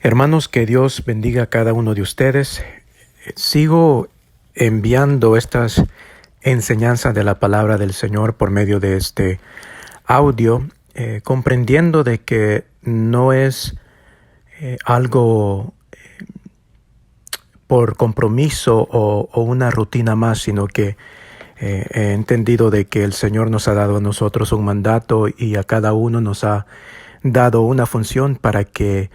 Hermanos, que Dios bendiga a cada uno de ustedes. Sigo enviando estas enseñanzas de la palabra del Señor por medio de este audio, comprendiendo de que no es algo por compromiso o una rutina más, sino que he entendido de que el Señor nos ha dado a nosotros un mandato y a cada uno nos ha dado una función para que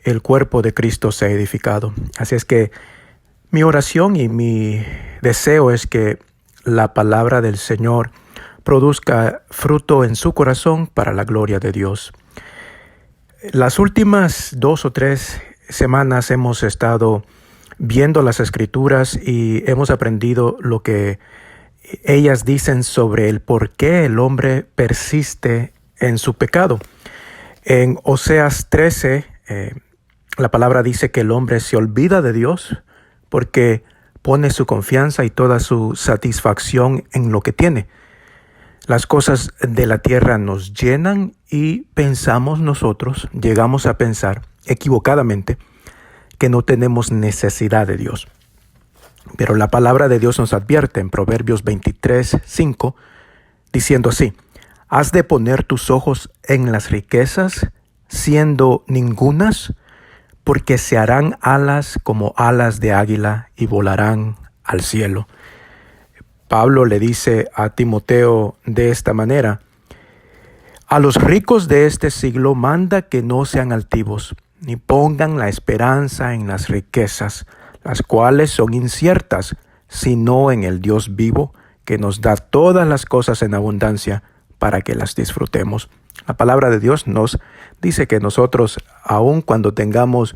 el cuerpo de Cristo sea edificado. Así es que mi oración y mi deseo es que la palabra del Señor produzca fruto en su corazón para la gloria de Dios. Las últimas 2 o 3 semanas hemos estado viendo las Escrituras y hemos aprendido lo que ellas dicen sobre el por qué el hombre persiste en su pecado. En Oseas 13, la palabra dice que el hombre se olvida de Dios porque pone su confianza y toda su satisfacción en lo que tiene. Las cosas de la tierra nos llenan y llegamos a pensar equivocadamente que no tenemos necesidad de Dios. Pero la palabra de Dios nos advierte en Proverbios 23:5, diciendo así: ¿Has de poner tus ojos en las riquezas, siendo ningunas? Porque se harán alas como alas de águila y volarán al cielo. Pablo le dice a Timoteo de esta manera: a los ricos de este siglo manda que no sean altivos, ni pongan la esperanza en las riquezas, las cuales son inciertas, sino en el Dios vivo, que nos da todas las cosas en abundancia para que las disfrutemos. La palabra de Dios nos dice que nosotros, aun cuando tengamos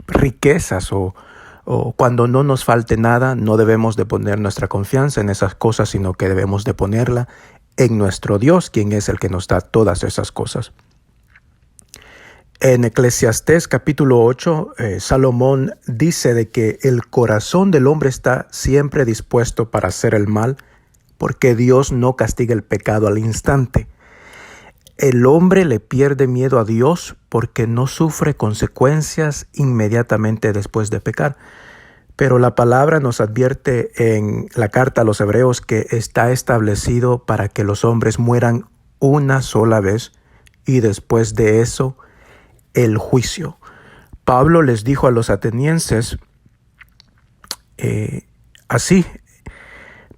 riquezas o cuando no nos falte nada, no debemos de poner nuestra confianza en esas cosas, sino que debemos de ponerla en nuestro Dios, quien es el que nos da todas esas cosas. En Eclesiastés capítulo 8, Salomón dice de que el corazón del hombre está siempre dispuesto para hacer el mal, porque Dios no castiga el pecado al instante. El hombre le pierde miedo a Dios porque no sufre consecuencias inmediatamente después de pecar. Pero la palabra nos advierte en la carta a los Hebreos que está establecido para que los hombres mueran una sola vez y después de eso el juicio. Pablo les dijo a los atenienses así: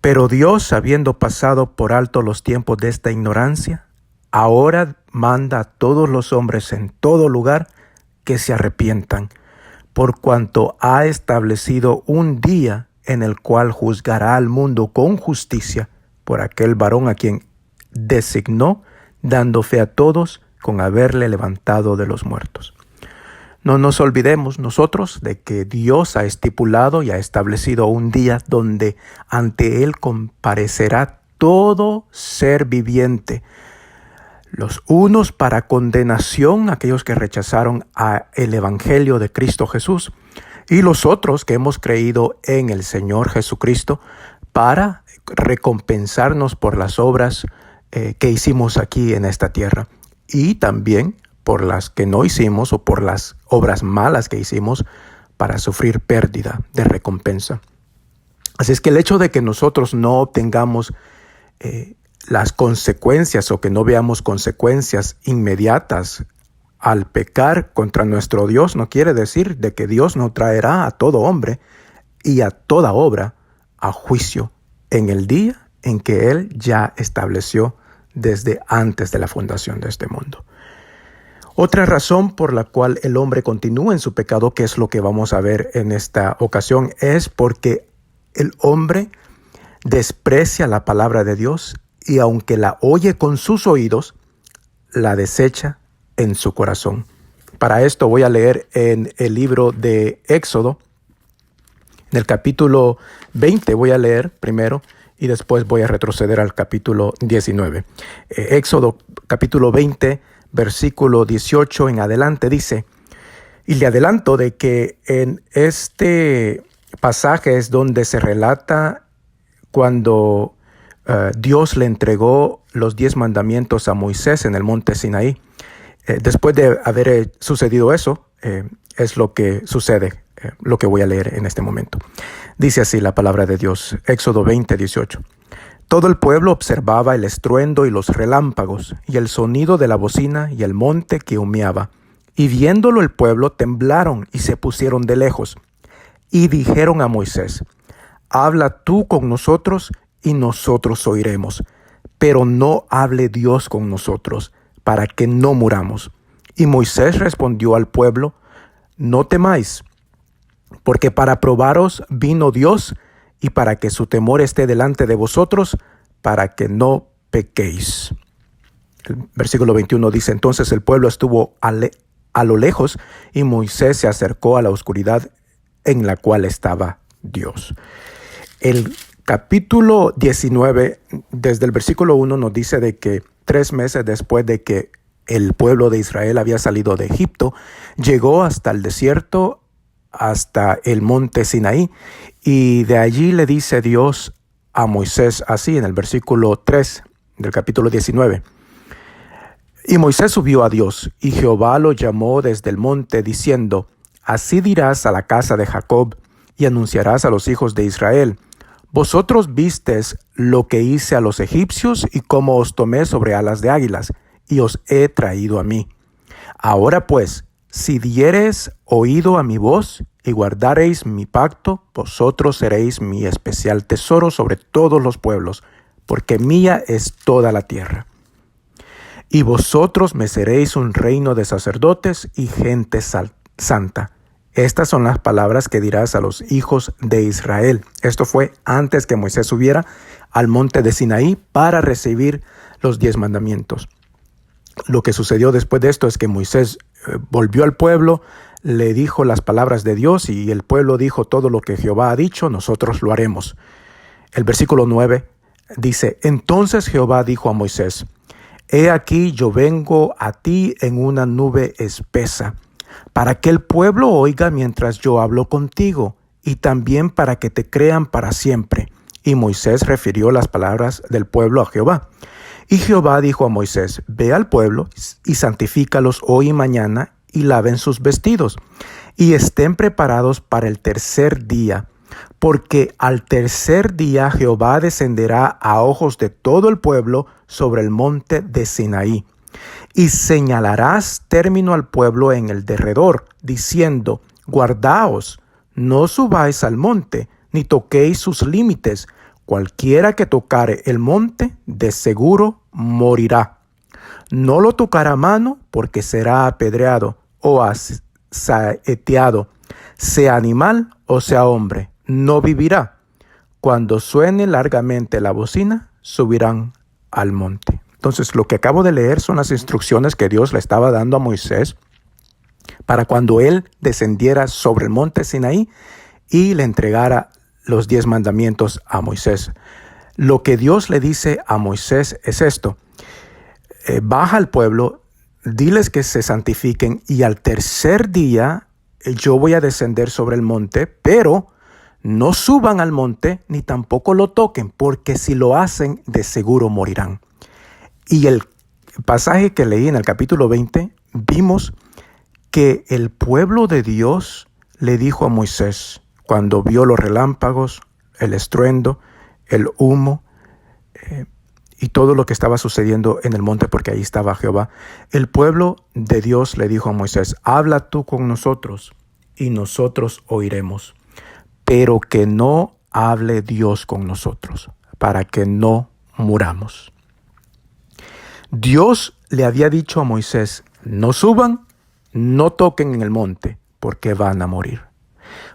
pero Dios, habiendo pasado por alto los tiempos de esta ignorancia, ahora manda a todos los hombres en todo lugar que se arrepientan, por cuanto ha establecido un día en el cual juzgará al mundo con justicia por aquel varón a quien designó, dando fe a todos con haberle levantado de los muertos. No nos olvidemos nosotros de que Dios ha estipulado y ha establecido un día donde ante Él comparecerá todo ser viviente, los unos para condenación, aquellos que rechazaron el Evangelio de Cristo Jesús, y los otros que hemos creído en el Señor Jesucristo para recompensarnos por las obras que hicimos aquí en esta tierra, y también por las que no hicimos o por las obras malas que hicimos para sufrir pérdida de recompensa. Así es que el hecho de que nosotros no obtengamos las consecuencias o que no veamos consecuencias inmediatas al pecar contra nuestro Dios no quiere decir de que Dios no traerá a todo hombre y a toda obra a juicio en el día en que Él ya estableció desde antes de la fundación de este mundo. Otra razón por la cual el hombre continúa en su pecado, que es lo que vamos a ver en esta ocasión, es porque el hombre desprecia la palabra de Dios y aunque la oye con sus oídos, la desecha en su corazón. Para esto voy a leer en el libro de Éxodo, en el capítulo 20 voy a leer primero y después voy a retroceder al capítulo 19. Éxodo capítulo 20, versículo 18 en adelante dice: y le adelanto de que en este pasaje es donde se relata cuando Dios le entregó los 10 mandamientos a Moisés en el monte Sinaí. Después de haber sucedido eso, es lo que sucede, lo que voy a leer en este momento. Dice así la palabra de Dios, Éxodo 20:18. Todo el pueblo observaba el estruendo y los relámpagos, y el sonido de la bocina y el monte que humeaba. Y viéndolo el pueblo temblaron y se pusieron de lejos. Y dijeron a Moisés: habla tú con nosotros y nosotros oiremos, pero no hable Dios con nosotros, para que no muramos. Y Moisés respondió al pueblo: no temáis, porque para probaros vino Dios, y para que su temor esté delante de vosotros, para que no pequéis. El versículo 21 dice: entonces el pueblo estuvo a lo lejos, y Moisés se acercó a la oscuridad en la cual estaba Dios. El capítulo 19, desde el versículo 1, nos dice de que 3 meses después de que el pueblo de Israel había salido de Egipto, llegó hasta el desierto, hasta el monte Sinaí, y de allí le dice Dios a Moisés así en el versículo 3 del capítulo 19. Y Moisés subió a Dios, y Jehová lo llamó desde el monte, diciendo: así dirás a la casa de Jacob, y anunciarás a los hijos de Israel: vosotros vistes lo que hice a los egipcios, y cómo os tomé sobre alas de águilas, y os he traído a mí. Ahora pues, si diereis oído a mi voz, y guardareis mi pacto, vosotros seréis mi especial tesoro sobre todos los pueblos, porque mía es toda la tierra. Y vosotros me seréis un reino de sacerdotes y gente santa. Estas son las palabras que dirás a los hijos de Israel. Esto fue antes que Moisés subiera al monte de Sinaí para recibir los 10 mandamientos. Lo que sucedió después de esto es que Moisés volvió al pueblo, le dijo las palabras de Dios, y el pueblo dijo: todo lo que Jehová ha dicho, nosotros lo haremos. El versículo 9 dice: entonces Jehová dijo a Moisés: he aquí yo vengo a ti en una nube espesa, para que el pueblo oiga mientras yo hablo contigo, y también para que te crean para siempre. Y Moisés refirió las palabras del pueblo a Jehová. Y Jehová dijo a Moisés: ve al pueblo y santifícalos hoy y mañana, y laven sus vestidos, y estén preparados para el tercer día, porque al tercer día Jehová descenderá a ojos de todo el pueblo sobre el monte de Sinaí. Y señalarás término al pueblo en el derredor, diciendo: guardaos, no subáis al monte, ni toquéis sus límites. Cualquiera que tocare el monte, de seguro morirá. No lo tocará mano, porque será apedreado o saeteado. Sea animal o sea hombre, no vivirá. Cuando suene largamente la bocina, subirán al monte. Entonces, lo que acabo de leer son las instrucciones que Dios le estaba dando a Moisés para cuando él descendiera sobre el monte Sinaí y le entregara los 10 mandamientos a Moisés. Lo que Dios le dice a Moisés es esto: baja al pueblo, diles que se santifiquen, y al tercer día yo voy a descender sobre el monte, pero no suban al monte ni tampoco lo toquen, porque si lo hacen, de seguro morirán. Y el pasaje que leí en el capítulo 20, vimos que el pueblo de Dios le dijo a Moisés, cuando vio los relámpagos, el estruendo, el humo y todo lo que estaba sucediendo en el monte, porque ahí estaba Jehová, el pueblo de Dios le dijo a Moisés: habla tú con nosotros y nosotros oiremos, pero que no hable Dios con nosotros, para que no muramos. Dios le había dicho a Moisés: no suban, no toquen en el monte, porque van a morir.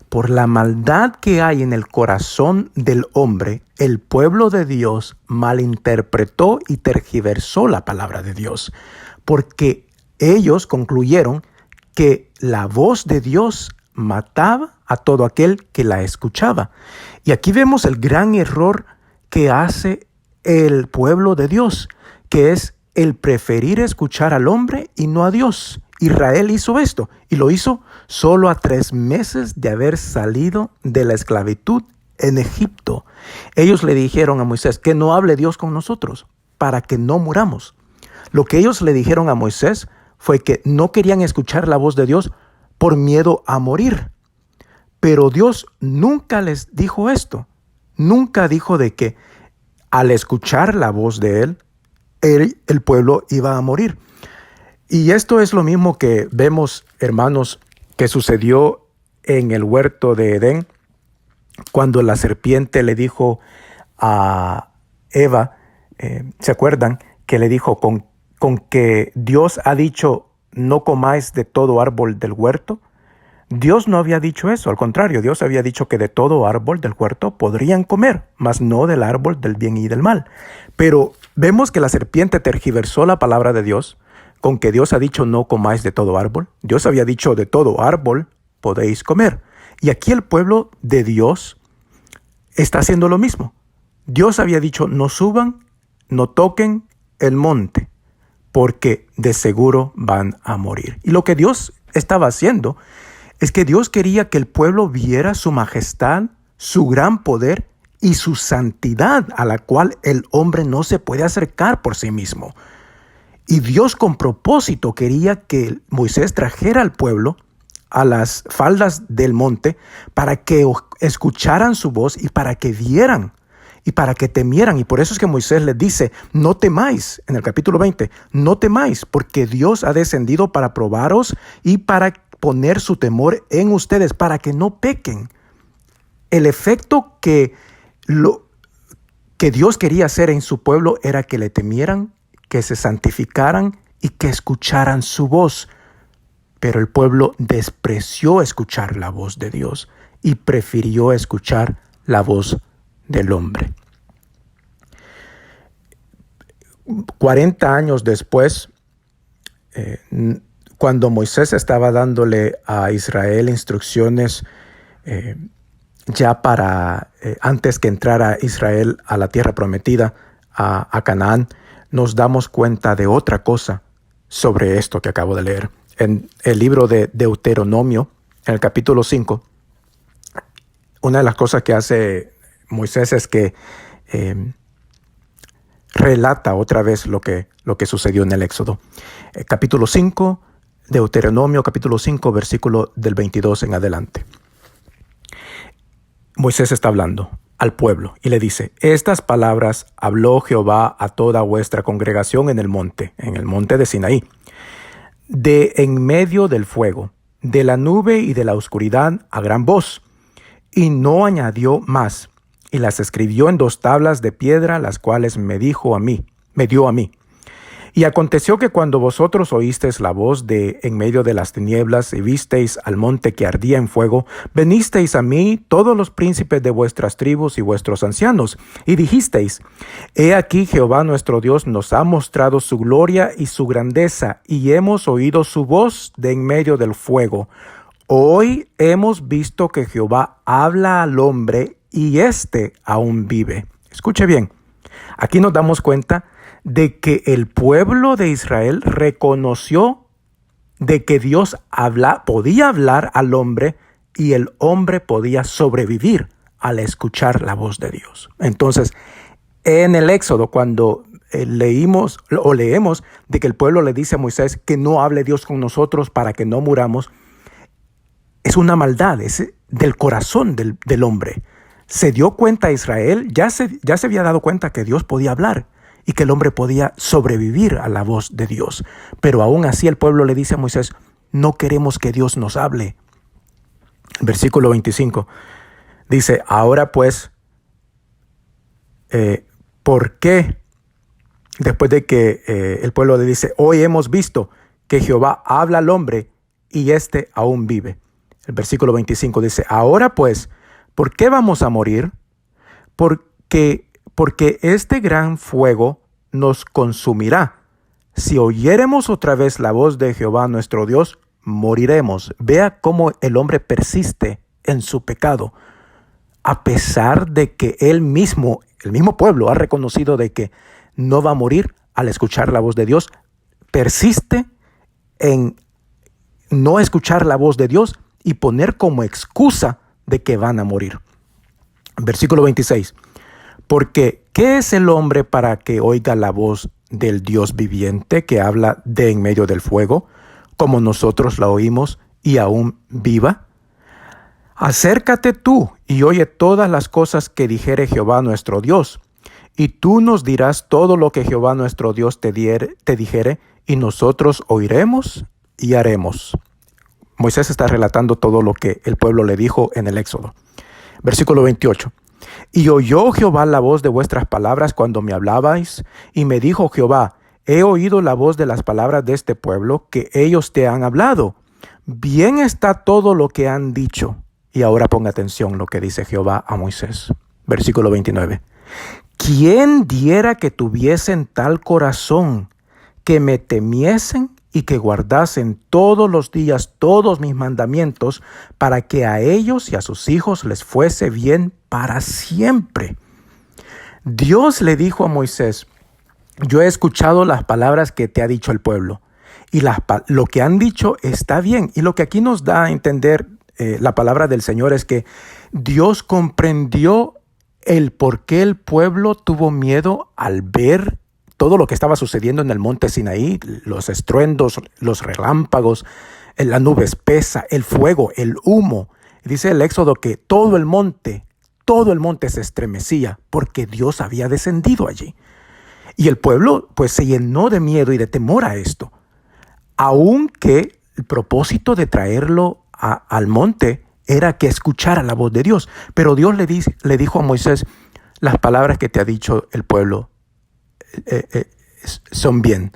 Por la maldad que hay en el corazón del hombre, el pueblo de Dios malinterpretó y tergiversó la palabra de Dios, porque ellos concluyeron que la voz de Dios mataba a todo aquel que la escuchaba. Y aquí vemos el gran error que hace el pueblo de Dios, que es el preferir escuchar al hombre y no a Dios. Israel hizo esto, y lo hizo solo a 3 meses de haber salido de la esclavitud en Egipto. Ellos le dijeron a Moisés: que no hable Dios con nosotros, para que no muramos. Lo que ellos le dijeron a Moisés fue que no querían escuchar la voz de Dios por miedo a morir. Pero Dios nunca les dijo esto. Nunca dijo de que al escuchar la voz de Él, el pueblo iba a morir. Y esto es lo mismo que vemos, hermanos, que sucedió en el huerto de Edén, cuando la serpiente le dijo a Eva, ¿se acuerdan? Que le dijo, con que Dios ha dicho, no comáis de todo árbol del huerto. Dios no había dicho eso, al contrario, Dios había dicho que de todo árbol del huerto podrían comer, mas no del árbol del bien y del mal. Pero vemos que la serpiente tergiversó la palabra de Dios, con que Dios ha dicho no comáis de todo árbol. Dios había dicho de todo árbol podéis comer. Y aquí el pueblo de Dios está haciendo lo mismo. Dios había dicho no suban, no toquen el monte, porque de seguro van a morir. Y lo que Dios estaba haciendo es que Dios quería que el pueblo viera su majestad, su gran poder y su santidad, a la cual el hombre no se puede acercar por sí mismo. Y Dios con propósito quería que Moisés trajera al pueblo a las faldas del monte para que escucharan su voz y para que vieran y para que temieran. Y por eso es que Moisés les dice, no temáis, en el capítulo 20, no temáis, porque Dios ha descendido para probaros y para poner su temor en ustedes, para que no pequen. El efecto que Dios quería hacer en su pueblo era que le temieran, que se santificaran y que escucharan su voz. Pero el pueblo despreció escuchar la voz de Dios y prefirió escuchar la voz del hombre. 40 años después, cuando Moisés estaba dándole a Israel instrucciones ya para antes que entrara Israel a la tierra prometida, a Canaán, nos damos cuenta de otra cosa sobre esto que acabo de leer. En el libro de Deuteronomio, en el capítulo 5, una de las cosas que hace Moisés es que relata otra vez lo que sucedió en el Éxodo. Capítulo 5, Deuteronomio, capítulo 5, versículo del 22 en adelante. Moisés está hablando al pueblo y le dice, estas palabras habló Jehová a toda vuestra congregación en el monte de Sinaí, de en medio del fuego, de la nube y de la oscuridad a gran voz. Y no añadió más, y las escribió en 2 tablas de piedra, las cuales me dio a mí. Y aconteció que cuando vosotros oísteis la voz de en medio de las tinieblas y visteis al monte que ardía en fuego, venisteis a mí todos los príncipes de vuestras tribus y vuestros ancianos, y dijisteis, he aquí Jehová nuestro Dios nos ha mostrado su gloria y su grandeza, y hemos oído su voz de en medio del fuego. Hoy hemos visto que Jehová habla al hombre y éste aún vive. Escuche bien, aquí nos damos cuenta de que el pueblo de Israel reconoció de que Dios podía hablar al hombre y el hombre podía sobrevivir al escuchar la voz de Dios. Entonces, en el Éxodo, cuando leemos de que el pueblo le dice a Moisés que no hable Dios con nosotros para que no muramos, es una maldad, es del corazón del hombre. Se dio cuenta Israel, ya se había dado cuenta que Dios podía hablar y que el hombre podía sobrevivir a la voz de Dios. Pero aún así el pueblo le dice a Moisés, no queremos que Dios nos hable. Versículo 25 dice, ahora pues, ¿por qué? Después de que el pueblo le dice, hoy hemos visto que Jehová habla al hombre y éste aún vive. El versículo 25 dice, ahora pues, ¿por qué vamos a morir? Porque este gran fuego nos consumirá. Si oyéremos otra vez la voz de Jehová nuestro Dios, moriremos. Vea cómo el hombre persiste en su pecado. A pesar de que el mismo pueblo ha reconocido de que no va a morir al escuchar la voz de Dios, persiste en no escuchar la voz de Dios y poner como excusa de que van a morir. Versículo 26. Porque, ¿qué es el hombre para que oiga la voz del Dios viviente que habla de en medio del fuego, como nosotros la oímos y aún viva? Acércate tú y oye todas las cosas que dijere Jehová nuestro Dios, y tú nos dirás todo lo que Jehová nuestro Dios te dijere, y nosotros oiremos y haremos. Moisés está relatando todo lo que el pueblo le dijo en el Éxodo. Versículo 28. Y oyó Jehová la voz de vuestras palabras cuando me hablabais, y me dijo Jehová, he oído la voz de las palabras de este pueblo que ellos te han hablado. Bien está todo lo que han dicho. Y ahora ponga atención lo que dice Jehová a Moisés. Versículo 29. ¿Quién diera que tuviesen tal corazón, que me temiesen y que guardasen todos los días todos mis mandamientos, para que a ellos y a sus hijos les fuese bien para siempre? Dios le dijo a Moisés, yo he escuchado las palabras que te ha dicho el pueblo, y lo que han dicho está bien. Y lo que aquí nos da a entender la palabra del Señor es que Dios comprendió el por qué el pueblo tuvo miedo al ver todo lo que estaba sucediendo en el monte Sinaí, los estruendos, los relámpagos, la nube espesa, el fuego, el humo. Dice el Éxodo que todo el monte se estremecía porque Dios había descendido allí. Y el pueblo pues se llenó de miedo y de temor a esto. Aunque el propósito de traerlo al monte era que escuchara la voz de Dios. Pero Dios le dijo a Moisés, las palabras que te ha dicho el pueblo son bien.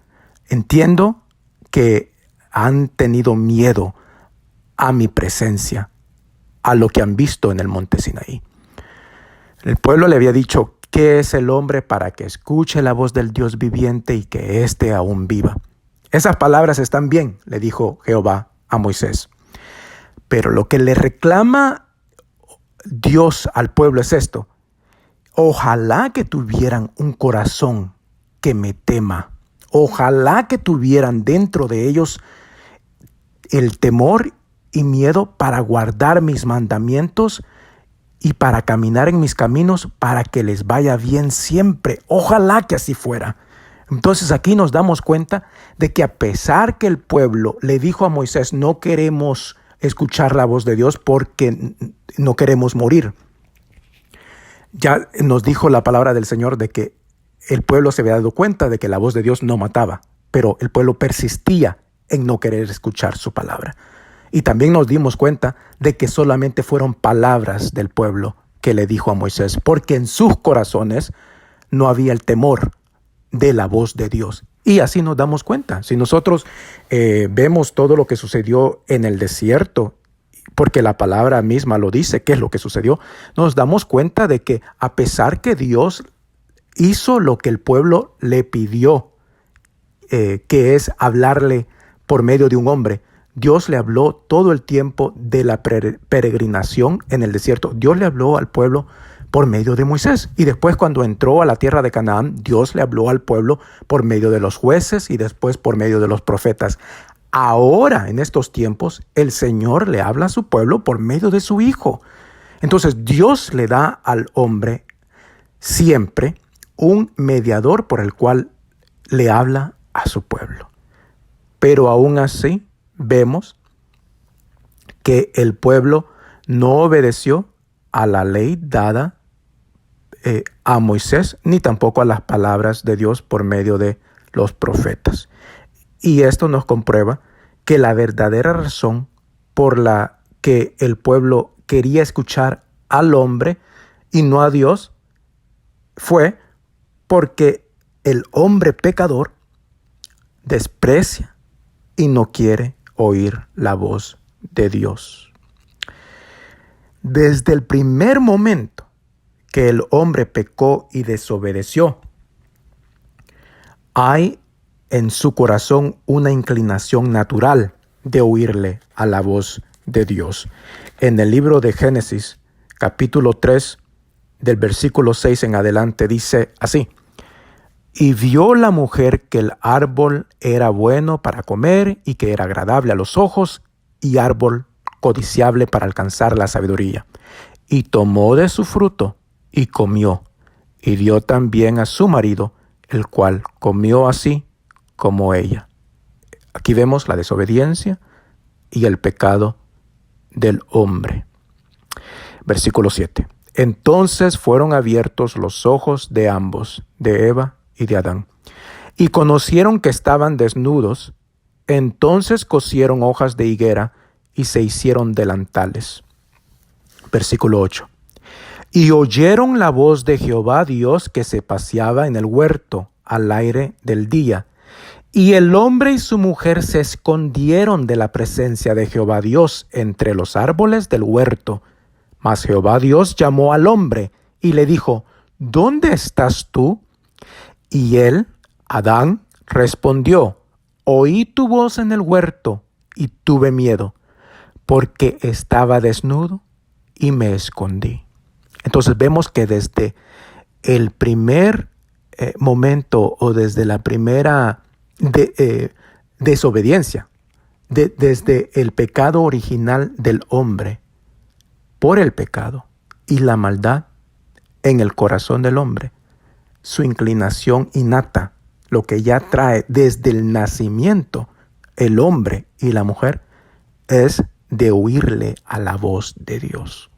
Entiendo que han tenido miedo a mi presencia, a lo que han visto en el monte Sinaí. El pueblo le había dicho, ¿qué es el hombre para que escuche la voz del Dios viviente y que éste aún viva? Esas palabras están bien, le dijo Jehová a Moisés. Pero lo que le reclama Dios al pueblo es esto. Ojalá que tuvieran un corazón que me tema. Ojalá que tuvieran dentro de ellos el temor y miedo para guardar mis mandamientos y para caminar en mis caminos, para que les vaya bien siempre. Ojalá que así fuera. Entonces aquí nos damos cuenta de que a pesar que el pueblo le dijo a Moisés, no queremos escuchar la voz de Dios porque no queremos morir. Ya nos dijo la palabra del Señor de que el pueblo se había dado cuenta de que la voz de Dios no mataba, pero el pueblo persistía en no querer escuchar su palabra. Y también nos dimos cuenta de que solamente fueron palabras del pueblo que le dijo a Moisés, porque en sus corazones no había el temor de la voz de Dios. Y así nos damos cuenta. Si nosotros vemos todo lo que sucedió en el desierto, porque la palabra misma lo dice, qué es lo que sucedió, nos damos cuenta de que a pesar que Dios hizo lo que el pueblo le pidió, que es hablarle por medio de un hombre, Dios le habló todo el tiempo de la peregrinación en el desierto. Dios le habló al pueblo por medio de Moisés. Y después cuando entró a la tierra de Canaán, Dios le habló al pueblo por medio de los jueces y después por medio de los profetas. Ahora, en estos tiempos, el Señor le habla a su pueblo por medio de su Hijo. Entonces, Dios le da al hombre siempre un mediador por el cual le habla a su pueblo. Pero aún así, vemos que el pueblo no obedeció a la ley dada a Moisés, ni tampoco a las palabras de Dios por medio de los profetas. Y esto nos comprueba que la verdadera razón por la que el pueblo quería escuchar al hombre y no a Dios fue porque el hombre pecador desprecia y no quiere oír la voz de Dios. Desde el primer momento que el hombre pecó y desobedeció, hay en su corazón una inclinación natural de oírle a la voz de Dios. En el libro de Génesis, capítulo 3, del versículo 6 en adelante, dice así: Y vio la mujer que el árbol era bueno para comer y que era agradable a los ojos y árbol codiciable para alcanzar la sabiduría. Y tomó de su fruto y comió, y dio también a su marido, el cual comió así como ella. Aquí vemos la desobediencia y el pecado del hombre. Versículo 7. Entonces fueron abiertos los ojos de ambos, de Eva y de Adán, y conocieron que estaban desnudos. Entonces cosieron hojas de higuera y se hicieron delantales. Versículo 8. Y oyeron la voz de Jehová Dios que se paseaba en el huerto al aire del día. Y el hombre y su mujer se escondieron de la presencia de Jehová Dios entre los árboles del huerto. Mas Jehová Dios llamó al hombre y le dijo, ¿dónde estás tú? Y él, Adán, respondió, oí tu voz en el huerto y tuve miedo, porque estaba desnudo y me escondí. Entonces vemos que desde el primer momento o desde la primera desobediencia, desde el pecado original del hombre, por el pecado y la maldad en el corazón del hombre, su inclinación innata, lo que ya trae desde el nacimiento el hombre y la mujer, es de huirle a la voz de Dios.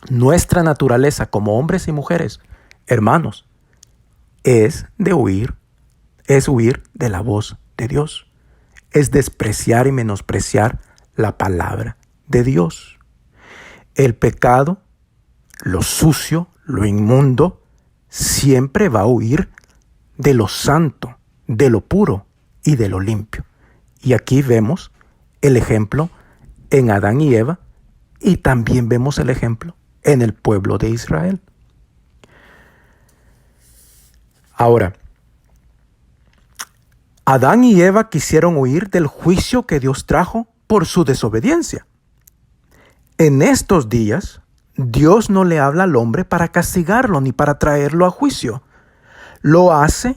Nuestra naturaleza como hombres y mujeres, hermanos, es huir de la voz de Dios. Es despreciar y menospreciar la palabra de Dios. El pecado, lo sucio, lo inmundo, siempre va a huir de lo santo, de lo puro y de lo limpio. Y aquí vemos el ejemplo en Adán y Eva, y también vemos el ejemplo en el pueblo de Israel. Ahora, Adán y Eva quisieron huir del juicio que Dios trajo por su desobediencia. En estos días, Dios no le habla al hombre para castigarlo ni para traerlo a juicio. Lo hace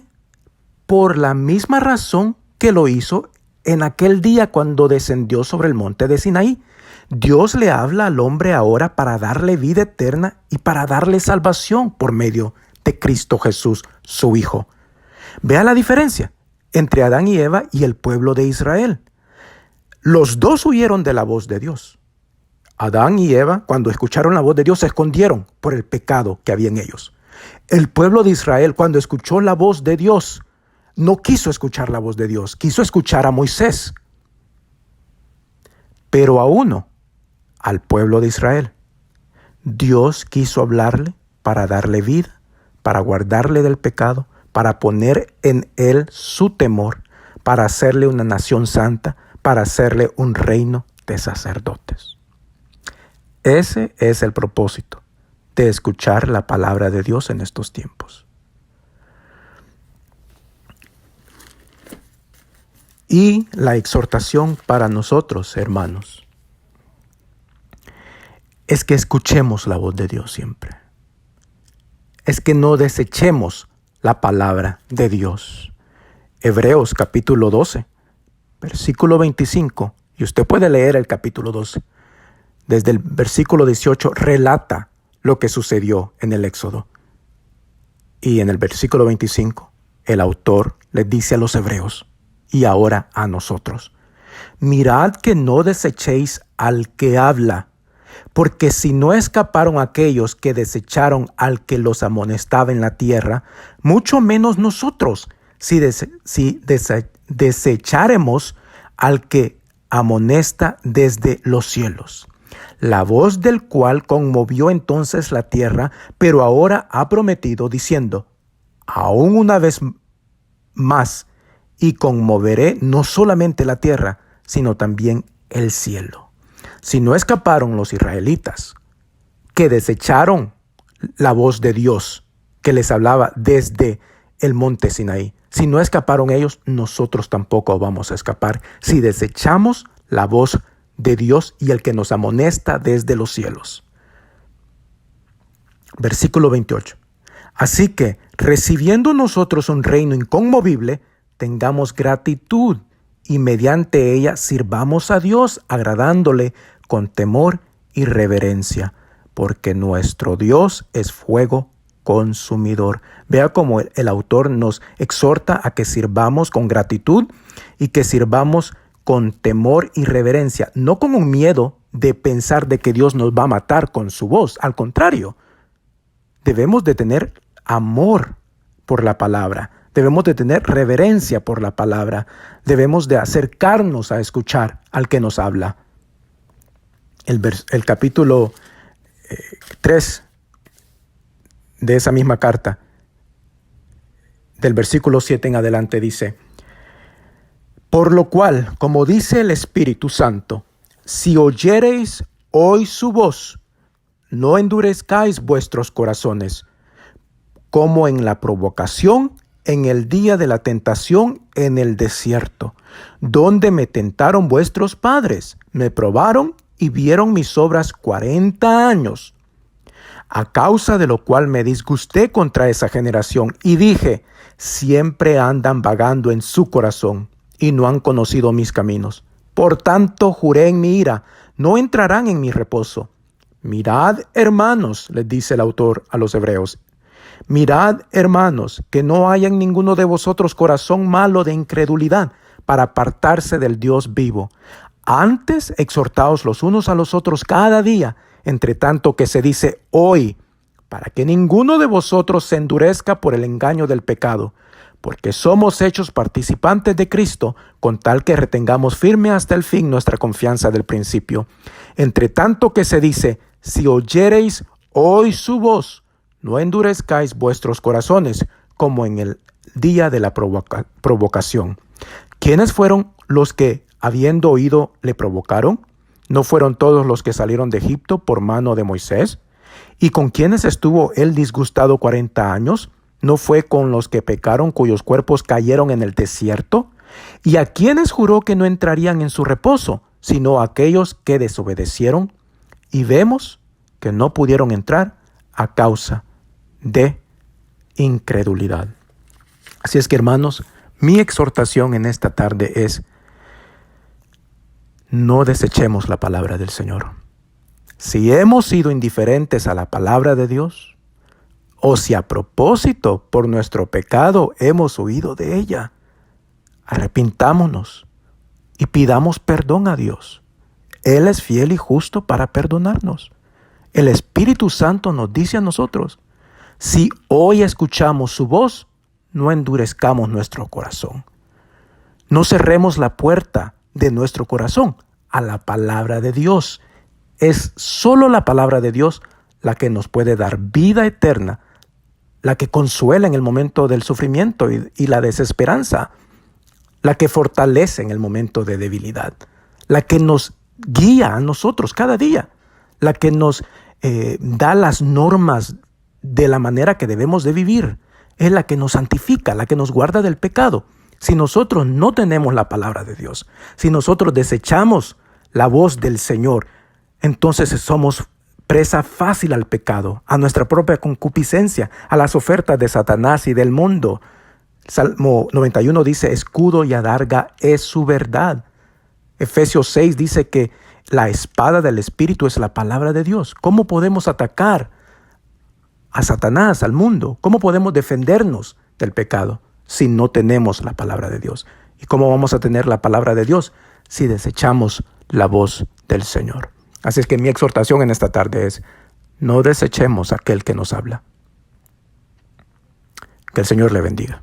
por la misma razón que lo hizo en aquel día cuando descendió sobre el monte de Sinaí. Dios le habla al hombre ahora para darle vida eterna y para darle salvación por medio de Cristo Jesús, su Hijo. Vea la diferencia entre Adán y Eva y el pueblo de Israel. Los dos huyeron de la voz de Dios. Adán y Eva, cuando escucharon la voz de Dios, se escondieron por el pecado que había en ellos. El pueblo de Israel, cuando escuchó la voz de Dios, no quiso escuchar la voz de Dios, quiso escuchar a Moisés. Pero a uno, al pueblo de Israel, Dios quiso hablarle para darle vida, para guardarle del pecado, para poner en él su temor, para hacerle una nación santa, para hacerle un reino de sacerdotes. Ese es el propósito de escuchar la palabra de Dios en estos tiempos. Y la exhortación para nosotros, hermanos, es que escuchemos la voz de Dios siempre. Es que no desechemos la palabra de Dios. Hebreos capítulo 12, versículo 25, y usted puede leer el capítulo 12. Desde el versículo 18 relata lo que sucedió en el Éxodo. Y en el versículo 25, el autor les dice a los hebreos, y ahora a nosotros, mirad que no desechéis al que habla, porque si no escaparon aquellos que desecharon al que los amonestaba en la tierra, mucho menos nosotros, si desecháremos al que amonesta desde los cielos. La voz del cual conmovió entonces la tierra, pero ahora ha prometido diciendo, aún una vez más, y conmoveré no solamente la tierra, sino también el cielo. Si no escaparon los israelitas, que desecharon la voz de Dios, que les hablaba desde el monte Sinaí, si no escaparon ellos, nosotros tampoco vamos a escapar si desechamos la voz de Dios y el que nos amonesta desde los cielos. Versículo 28. Así que, recibiendo nosotros un reino inconmovible, tengamos gratitud y mediante ella sirvamos a Dios agradándole con temor y reverencia, porque nuestro Dios es fuego consumidor. Vea cómo el autor nos exhorta a que sirvamos con gratitud y que sirvamos con temor y reverencia, no con un miedo de pensar de que Dios nos va a matar con su voz. Al contrario, debemos de tener amor por la palabra, debemos de tener reverencia por la palabra, debemos de acercarnos a escuchar al que nos habla. El capítulo 3 de esa misma carta, del versículo 7 en adelante, dice: por lo cual, como dice el Espíritu Santo, si oyereis hoy su voz, no endurezcáis vuestros corazones, como en la provocación en el día de la tentación en el desierto, donde me tentaron vuestros padres, me probaron y vieron mis obras 40 años. A causa de lo cual me disgusté contra esa generación y dije: siempre andan vagando en su corazón y no han conocido mis caminos. Por tanto juré en mi ira: no entrarán en mi reposo. Mirad, hermanos, les dice el autor a los hebreos, mirad, hermanos, que no haya en ninguno de vosotros corazón malo de incredulidad para apartarse del Dios vivo. Antes exhortaos los unos a los otros cada día, entre tanto que se dice hoy, para que ninguno de vosotros se endurezca por el engaño del pecado, porque somos hechos participantes de Cristo, con tal que retengamos firme hasta el fin nuestra confianza del principio. Entre tanto que se dice, si oyereis hoy su voz, no endurezcáis vuestros corazones, como en el día de la provocación. ¿Quiénes fueron los que, habiendo oído, le provocaron? ¿No fueron todos los que salieron de Egipto por mano de Moisés? ¿Y con quiénes estuvo él disgustado 40 años? ¿No fue con los que pecaron, cuyos cuerpos cayeron en el desierto? ¿Y a quiénes juró que no entrarían en su reposo, sino a aquellos que desobedecieron? Y vemos que no pudieron entrar a causa de incredulidad. Así es que, hermanos, mi exhortación en esta tarde es: no desechemos la palabra del Señor. Si hemos sido indiferentes a la palabra de Dios, o si a propósito por nuestro pecado hemos huido de ella, arrepintámonos y pidamos perdón a Dios. Él es fiel y justo para perdonarnos. El Espíritu Santo nos dice a nosotros: si hoy escuchamos su voz, no endurezcamos nuestro corazón. No cerremos la puerta de nuestro corazón a la palabra de Dios. Es solo la palabra de Dios la que nos puede dar vida eterna, la que consuela en el momento del sufrimiento y la desesperanza, la que fortalece en el momento de debilidad, la que nos guía a nosotros cada día, la que nos da las normas de la manera que debemos de vivir, es la que nos santifica, la que nos guarda del pecado. Si nosotros no tenemos la palabra de Dios, si nosotros desechamos la voz del Señor, entonces somos presa fácil al pecado, a nuestra propia concupiscencia, a las ofertas de Satanás y del mundo. Salmo 91 dice: escudo y adarga es su verdad. Efesios 6 dice que la espada del Espíritu es la palabra de Dios. ¿Cómo podemos atacar a Satanás, al mundo? ¿Cómo podemos defendernos del pecado si no tenemos la palabra de Dios? ¿Y cómo vamos a tener la palabra de Dios si desechamos la voz del Señor? Así es que mi exhortación en esta tarde es: no desechemos a aquel que nos habla. Que el Señor le bendiga.